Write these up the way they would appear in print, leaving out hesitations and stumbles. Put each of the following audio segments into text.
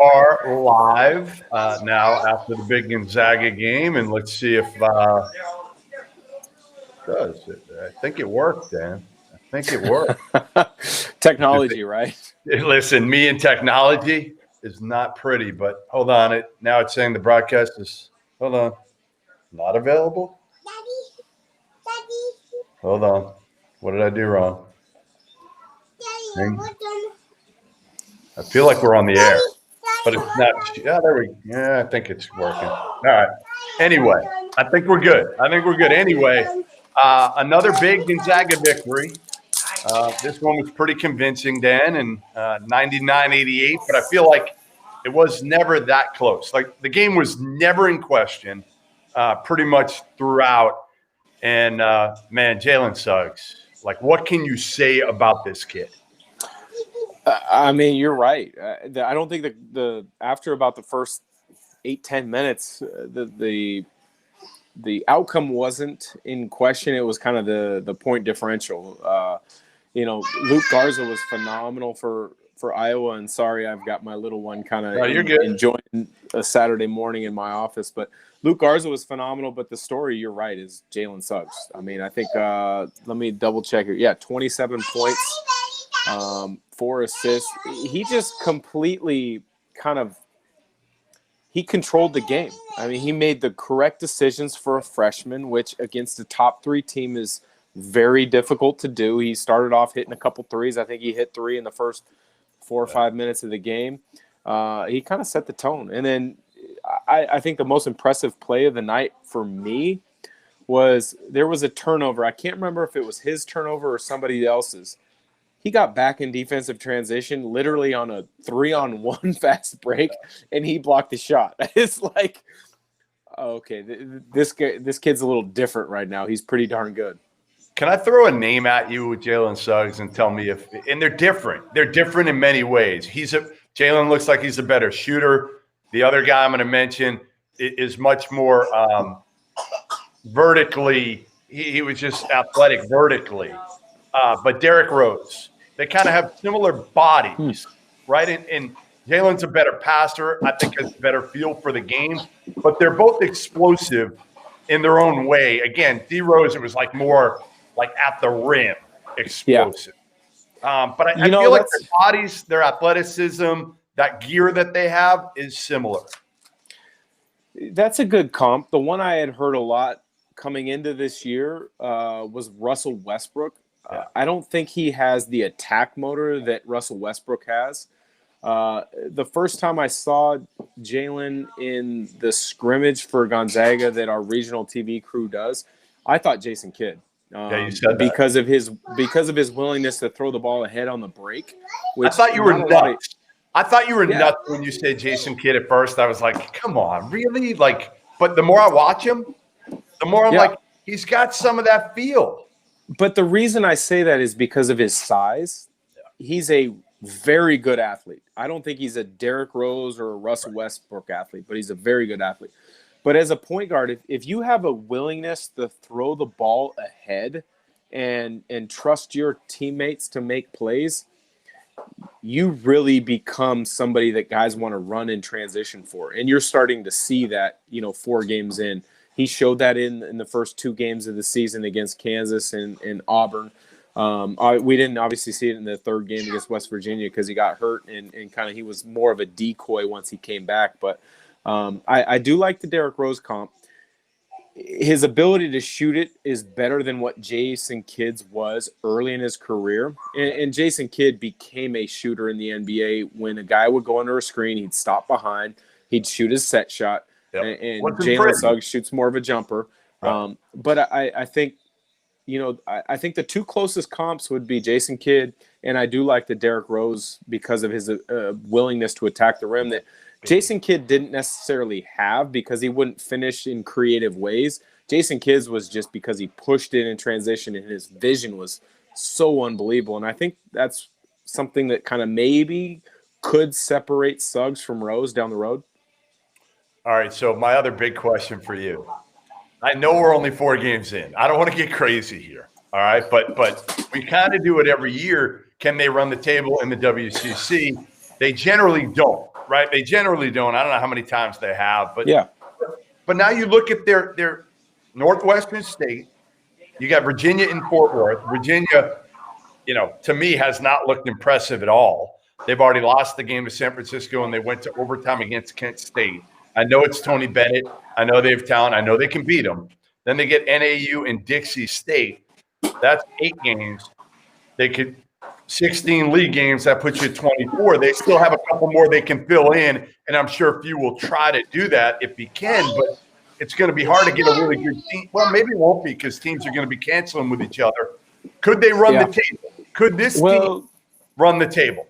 Are live now after the big Gonzaga game, and let's see if does it. I think it worked, Dan. I think it worked. Technology, right? Listen, me and technology is not pretty, but hold on. Now it's saying the broadcast is not available. Hold on. What did I do wrong? I feel like we're on the air, but it's not. Yeah, there we go. Yeah, I think it's working. All right. Anyway, I think we're good. Anyway, another big Gonzaga victory. This one was pretty convincing, Dan, and 99-88, but I feel like it was never that close. Like the game was never in question pretty much throughout. And, man, Jalen Suggs, like what can you say about this kid? I mean, you're right. I don't think the after about the first 8-10 minutes, the outcome wasn't in question. It was kind of the point differential. Luke Garza was phenomenal for Iowa, and sorry, I've got my little one kind of enjoying a Saturday morning in my office. But Luke Garza was phenomenal. But the story, you're right, is Jalen Suggs. I mean, I think let me double check here. Yeah, 27 points. 4 assists. He just completely he controlled the game. I mean, he made the correct decisions for a freshman, which against a top 3 team is very difficult to do. He started off hitting a couple threes. I think he hit 3 in the first 4 or 5 minutes of the game. He kind of set the tone. And then I think the most impressive play of the night for me was there was a turnover. I can't remember if it was his turnover or somebody else's. He got back in defensive transition literally on a 3-on-1 fast break, and he blocked the shot. It's like, okay, this kid's a little different right now. He's pretty darn good. Can I throw a name at you with Jalen Suggs and tell me if – and they're different. They're different in many ways. Jalen looks like he's a better shooter. The other guy I'm going to mention is much more vertically – he was just athletic vertically. But Derrick Rose, they kind of have similar bodies, right? And Jalen's a better passer. I think has a better feel for the game. But they're both explosive in their own way. Again, D. Rose, it was like more like at the rim explosive. Yeah. But I feel like their bodies, their athleticism, that gear that they have is similar. That's a good comp. The one I had heard a lot coming into this year was Russell Westbrook. Yeah. I don't think he has the attack motor that Russell Westbrook has. The first time I saw Jalen in the scrimmage for Gonzaga that our regional TV crew does, I thought Jason Kidd. You said that. because of his willingness to throw the ball ahead on the break. I thought you were nuts. I thought you were nuts when you said Jason Kidd at first. I was like, come on, really? But the more I watch him, the more I'm like, he's got some of that feel. But the reason I say that is because of his size. He's a very good athlete. I don't think he's a Derrick Rose or a Russell Westbrook athlete, but he's a very good athlete. But as a point guard, if you have a willingness to throw the ball ahead and trust your teammates to make plays, you really become somebody that guys want to run in transition for. And you're starting to see that, 4 games in. He showed that in the first 2 games of the season against Kansas and Auburn. We didn't obviously see it in the 3rd game against West Virginia because he got hurt and kind of he was more of a decoy once he came back. But I do like the Derrick Rose comp. His ability to shoot it is better than what Jason Kidd's was early in his career. And Jason Kidd became a shooter in the NBA. When a guy would go under a screen, he'd stop behind, he'd shoot his set shot. Yep. And Jalen Suggs shoots more of a jumper. Right. But I think, I think the 2 closest comps would be Jason Kidd, and I do like the Derrick Rose because of his willingness to attack the rim that Jason Kidd didn't necessarily have because he wouldn't finish in creative ways. Jason Kidd's was just because he pushed it in transition and his vision was so unbelievable. And I think that's something that kind of maybe could separate Suggs from Rose down the road. All right, so my other big question for you. I know we're only 4 games in. I don't want to get crazy here, all right? But we kind of do it every year. Can they run the table in the WCC? They generally don't, right? They generally don't. I don't know how many times they have, but Yeah. But now you look at their Northwestern State. You got Virginia in Fort Worth. Virginia, to me, has not looked impressive at all. They've already lost the game to San Francisco, and they went to overtime against Kent State. I know it's Tony Bennett. I know they have talent. I know they can beat them. Then they get NAU and Dixie State. That's 8 games. They could 16 league games. That puts you at 24. They still have a couple more they can fill in, and I'm sure a few will try to do that if he can. But it's going to be hard to get a really good team. Well, maybe it won't be because teams are going to be canceling with each other. Could they run the table? Could this team run the table?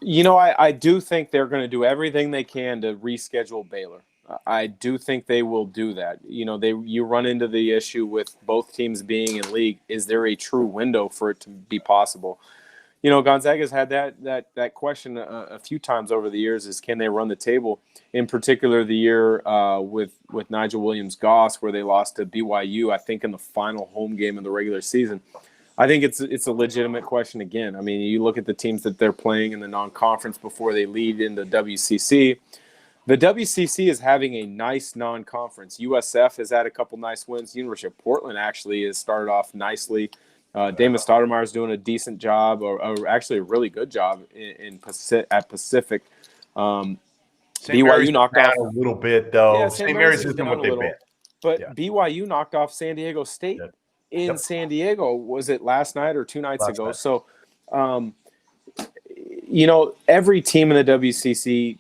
I do think they're going to do everything they can to reschedule Baylor. I do think they will do that. You run into the issue with both teams being in league. Is there a true window for it to be possible? Gonzaga's had that question a few times over the years, is can they run the table? In particular, the year with Nigel Williams-Goss, where they lost to BYU, I think in the final home game of the regular season. I think it's a legitimate question again. I mean, you look at the teams that they're playing in the non-conference before they lead into WCC. The WCC is having a nice non-conference. USF has had a couple nice wins. University of Portland actually has started off nicely. Damon Stoudemire is doing a decent job, or actually a really good job at Pacific. BYU knocked off a little bit, though. Yeah, St. Mary's isn't what they've been. But BYU knocked off San Diego State in San Diego. Was it last night or 2 nights ago? So, every team in the WCC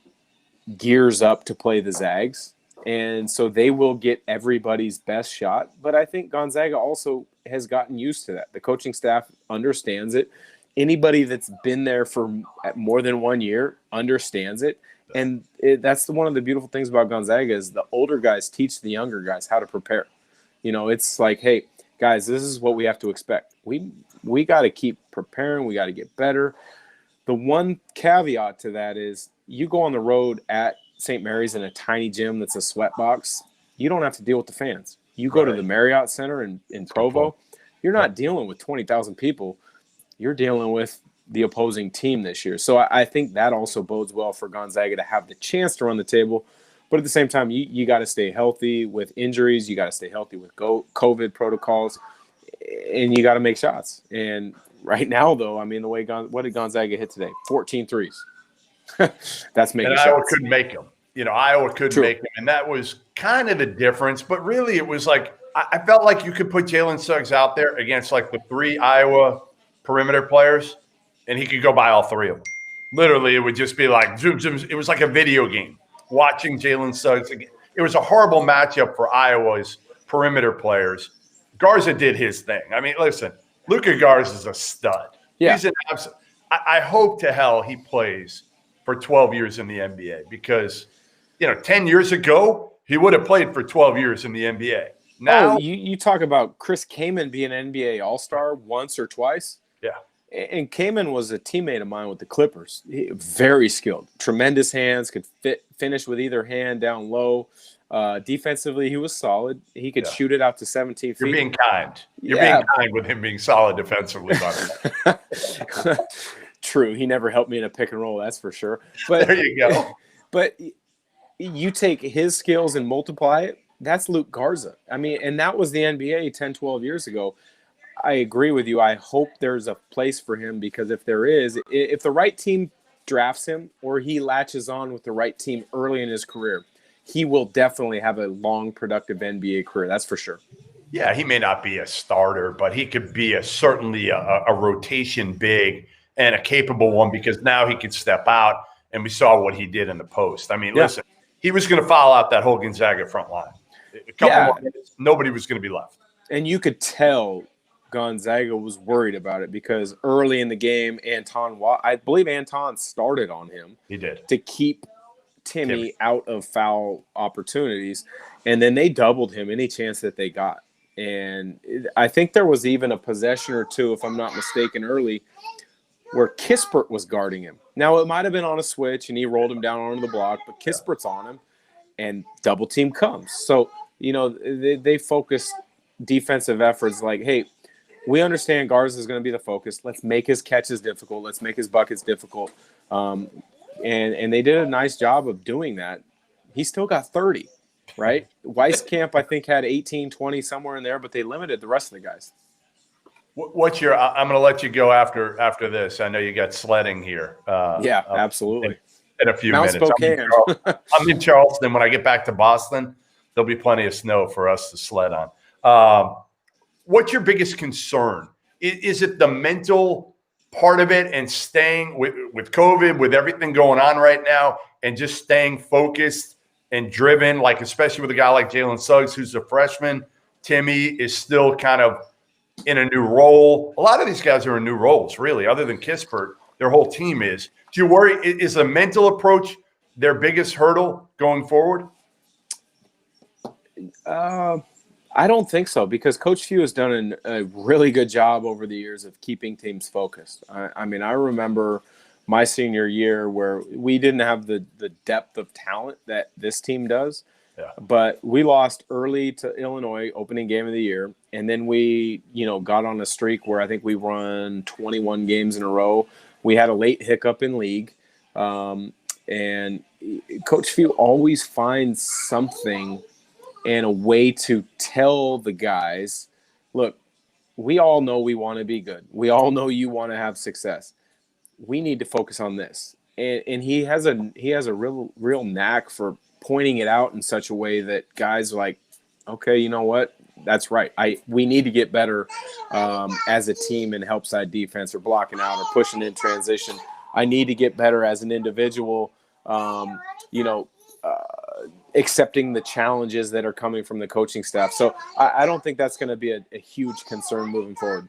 gears up to play the Zags, and so they will get everybody's best shot. But I think Gonzaga also has gotten used to that. The coaching staff understands it. Anybody that's been there for more than 1 year understands it. And that's one of the beautiful things about Gonzaga is the older guys teach the younger guys how to prepare. It's like, hey, guys, this is what we have to expect. We got to keep preparing. We got to get better. The one caveat to that is you go on the road at St. Mary's in a tiny gym that's a sweatbox. You don't have to deal with the fans. You go to the Marriott Center in Provo, you're not dealing with 20,000 people. You're dealing with the opposing team this year. So I think that also bodes well for Gonzaga to have the chance to run the table. But at the same time, you got to stay healthy with injuries. You got to stay healthy with COVID protocols. And you got to make shots. And right now, though, I mean, what did Gonzaga hit today? 14 threes. That's making shots. Iowa couldn't make them. Iowa couldn't make them. And that was kind of the difference. But really, it was like I felt like you could put Jalen Suggs out there against like the 3 Iowa perimeter players, and he could go by all 3 of them. Literally, it would just be like zoom, zoom. It was like a video game watching Jalen Suggs. It was a horrible matchup for Iowa's perimeter players. Garza did his thing. I mean, listen, Luka Garza is a stud. Yeah. He's I hope to hell he plays for 12 years in the NBA because, 10 years ago, he would have played for 12 years in the NBA. Now, you talk about Chris Kaman being an NBA All-Star once or twice. Yeah. And Kaman was a teammate of mine with the Clippers. Very skilled, tremendous hands, could finish with either hand down low. Defensively, he was solid. He could shoot it out to 17 feet. You're being kind. You're being kind with him being solid defensively, by the way. True. He never helped me in a pick and roll, that's for sure. But there you go. But you take his skills and multiply it, that's Luke Garza. I mean, and that was the NBA 10, 12 years ago. I agree with you. I hope there's a place for him because if there is, if the right team drafts him or he latches on with the right team early in his career, he will definitely have a long, productive NBA career. That's for sure. Yeah, he may not be a starter, but he could be certainly a rotation big and a capable one because now he could step out, and we saw what he did in the post. I mean, listen, he was going to foul out that whole Gonzaga front line. A couple more minutes, nobody was going to be left. And you could tell Gonzaga was worried about it because early in the game, I believe Anton started on him. He did. To keep Timmy out of foul opportunities, and then they doubled him any chance that they got. And I think there was even a possession or two, if I'm not mistaken, early where Kispert was guarding him. Now, it might have been on a switch, and he rolled him down onto the block, but Kispert's on him, and double team comes. So, they focus defensive efforts like, hey, we understand Garza is going to be the focus. Let's make his catches difficult. Let's make his buckets difficult. and they did a nice job of doing that. He still got 30, right? Weiskamp, I think, had 18, 20, somewhere in there, but they limited the rest of the guys. What's your? I'm going to let you go after this. I know you got sledding here. Yeah, absolutely. In a few Mount minutes. Spokane. I'm in Charleston. When I get back to Boston, there'll be plenty of snow for us to sled on. What's your biggest concern? Is it the mental part of it and staying with COVID, with everything going on right now, and just staying focused and driven, like especially with a guy like Jalen Suggs, who's a freshman? Timmy is still kind of in a new role. A lot of these guys are in new roles, really, other than Kispert. Their whole team is. Do you worry? Is the mental approach their biggest hurdle going forward? I don't think so, because Coach Few has done a really good job over the years of keeping teams focused. I mean, I remember my senior year where we didn't have the depth of talent that this team does. Yeah. But we lost early to Illinois, opening game of the year, and then we, got on a streak where I think we won 21 games in a row. We had a late hiccup in league, and Coach Few always finds something and a way to tell the guys, look, we all know we want to be good. We all know you want to have success. We need to focus on this. And he has a real knack for pointing it out in such a way that guys are like, okay, you know what? That's right. We need to get better as a team in help side defense or blocking out or pushing in transition. I need to get better as an individual, accepting the challenges that are coming from the coaching staff. So I don't think that's going to be a huge concern moving forward.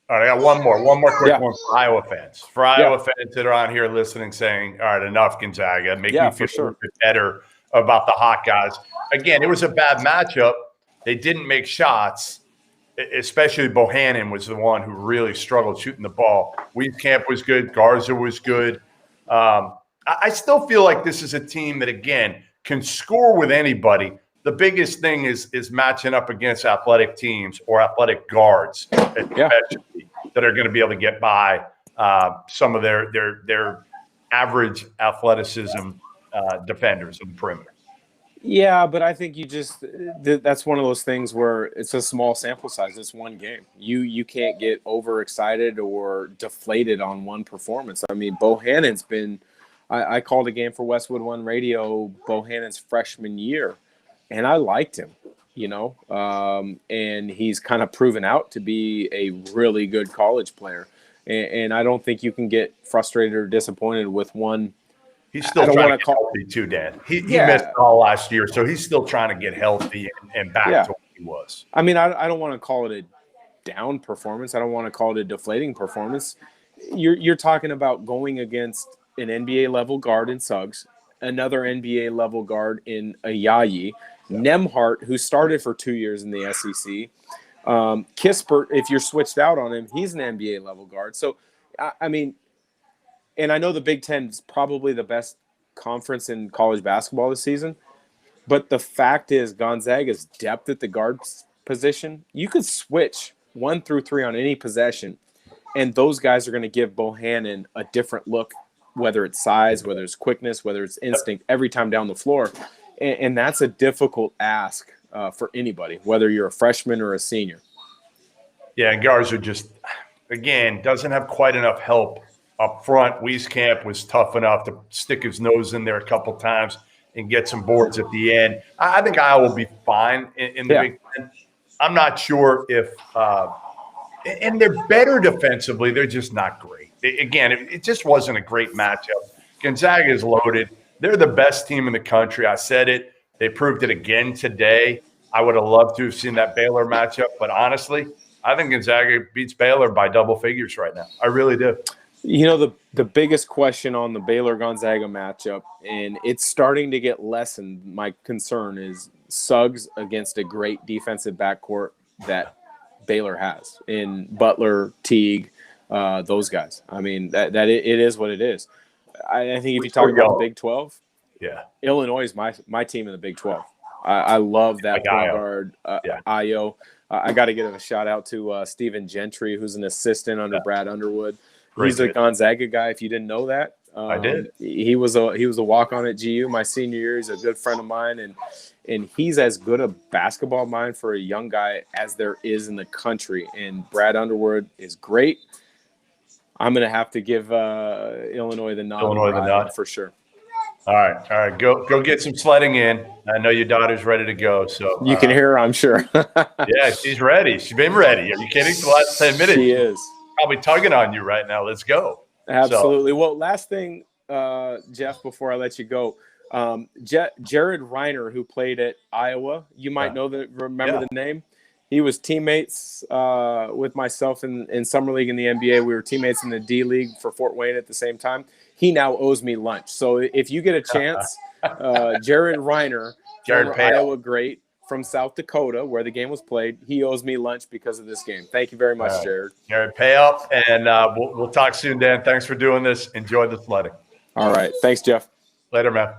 All right, I got one more quick one for Iowa fans. For Iowa fans that are on here listening, saying, all right, enough, Gonzaga. Make me feel a little bit better about the Hawkeyes. Again, it was a bad matchup. They didn't make shots, especially Bohannon was the one who really struggled shooting the ball. Wieskamp was good. Garza was good. I still feel like this is a team that, again, can score with anybody. The biggest thing is matching up against athletic teams or athletic guards, especially, that are going to be able to get by some of their average athleticism defenders on the perimeter. Yeah, but I think that's one of those things where it's a small sample size. It's one game. You can't get overexcited or deflated on one performance. I mean, Bohannon's been I called a game for Westwood One Radio Bohannon's freshman year, and I liked him, and he's kind of proven out to be a really good college player. And I don't think you can get frustrated or disappointed with one. He's still trying to get healthy too, Dan. He missed all last year, so he's still trying to get healthy and back to what he was. I mean, I don't want to call it a down performance. I don't want to call it a deflating performance. You're talking about going against an NBA-level guard in Suggs, another NBA-level guard in Ayayi, Nemhart, who started for 2 years in the SEC. Kispert, if you're switched out on him, he's an NBA-level guard. So, I mean, and I know the Big Ten is probably the best conference in college basketball this season, but the fact is Gonzaga's depth at the guard position, you could switch 1 through 3 on any possession, and those guys are going to give Bohannon a different look, whether it's size, whether it's quickness, whether it's instinct, every time down the floor. And that's a difficult ask for anybody, whether you're a freshman or a senior. Yeah, and Garza just, again, doesn't have quite enough help up front. Wieskamp was tough enough to stick his nose in there a couple times and get some boards at the end. I think Iowa will be fine in the Big Ten. I'm not sure if and they're better defensively. They're just not great. It just wasn't a great matchup. Gonzaga is loaded. They're the best team in the country. I said it. They proved it again today. I would have loved to have seen that Baylor matchup, but honestly, I think Gonzaga beats Baylor by double figures right now. I really do. The biggest question on the Baylor-Gonzaga matchup, and it's starting to get lessened, my concern is Suggs against a great defensive backcourt that Baylor has in Butler, Teague, those guys. I mean, that it is what it is. I think if you talk about the Big 12, Illinois is my team in the Big 12. I love that point guard, Ayo. I got to give a shout out to Stephen Gentry, who's an assistant under Brad Underwood. He's a Gonzaga guy. If you didn't know that, I did. He was a walk-on at GU my senior year. He's a good friend of mine, and he's as good a basketball mind for a young guy as there is in the country. And Brad Underwood is great. I'm going to have to give Illinois the nod for sure. All right. Go get some sledding in. I know your daughter's ready to go, so you can hear her, I'm sure. Yeah, she's ready. She's been ready. Are you kidding? For the last 10 minutes, she is probably tugging on you right now. Let's go. Absolutely. So, well, last thing, Jeff, before I let you go, Jared Reiner, who played at Iowa, you might remember the name. He was teammates with myself in Summer League in the NBA. We were teammates in the D League for Fort Wayne at the same time. He now owes me lunch. So if you get a chance, Jared Reiner, Iowa great from South Dakota, where the game was played, he owes me lunch because of this game. Thank you very much, Jared. Jared, pay up, and we'll talk soon, Dan. Thanks for doing this. Enjoy the sledding. All right. Thanks, Jeff. Later, man.